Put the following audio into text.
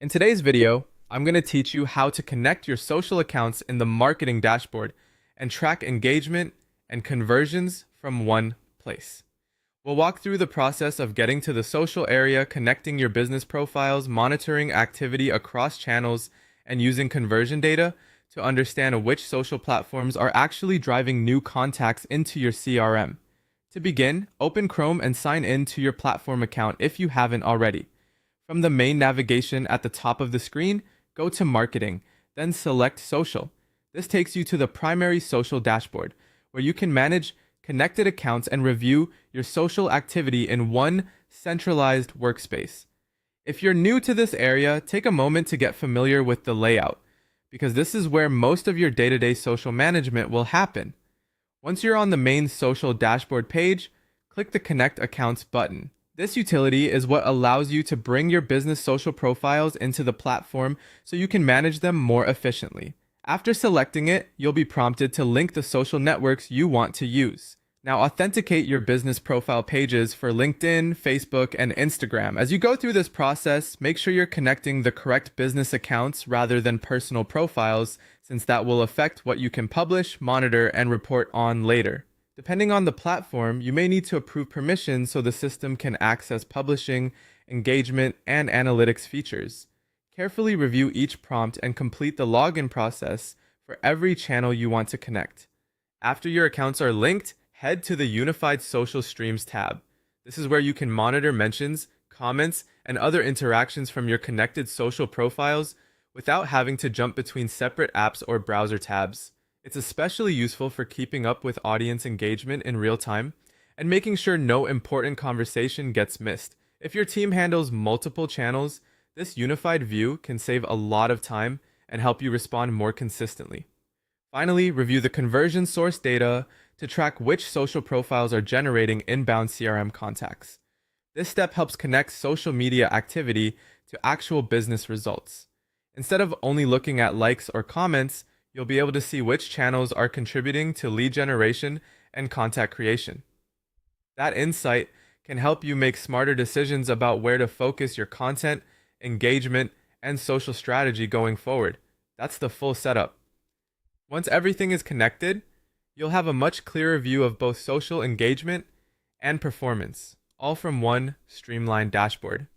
In today's video, I'm going to teach you how to connect your social accounts in the marketing dashboard and track engagement and conversions from one place. We'll walk through the process of getting to the social area, connecting your business profiles, monitoring activity across channels, and using conversion data to understand which social platforms are actually driving new contacts into your CRM. To begin, open Chrome and sign in to your platform account if you haven't already. From the main navigation at the top of the screen, go to Marketing, then select Social. This takes you to the primary social dashboard, where you can manage connected accounts and review your social activity in one centralized workspace. If you're new to this area, take a moment to get familiar with the layout, because this is where most of your day-to-day social management will happen. Once you're on the main social dashboard page, click the Connect Accounts button. This utility is what allows you to bring your business social profiles into the platform so you can manage them more efficiently. After selecting it, you'll be prompted to link the social networks you want to use. Now authenticate your business profile pages for LinkedIn, Facebook, and Instagram. As you go through this process, make sure you're connecting the correct business accounts rather than personal profiles, since that will affect what you can publish, monitor, and report on later. Depending on the platform, you may need to approve permissions so the system can access publishing, engagement, and analytics features. Carefully review each prompt and complete the login process for every channel you want to connect. After your accounts are linked, head to the Unified Social Streams tab. This is where you can monitor mentions, comments, and other interactions from your connected social profiles without having to jump between separate apps or browser tabs. It's especially useful for keeping up with audience engagement in real time and making sure no important conversation gets missed. If your team handles multiple channels, this unified view can save a lot of time and help you respond more consistently. Finally, review the conversion source data to track which social profiles are generating inbound CRM contacts. This step helps connect social media activity to actual business results. Instead of only looking at likes or comments, you'll be able to see which channels are contributing to lead generation and contact creation. That insight can help you make smarter decisions about where to focus your content, engagement, and social strategy going forward. That's the full setup. Once everything is connected, you'll have a much clearer view of both social engagement and performance, all from one streamlined dashboard.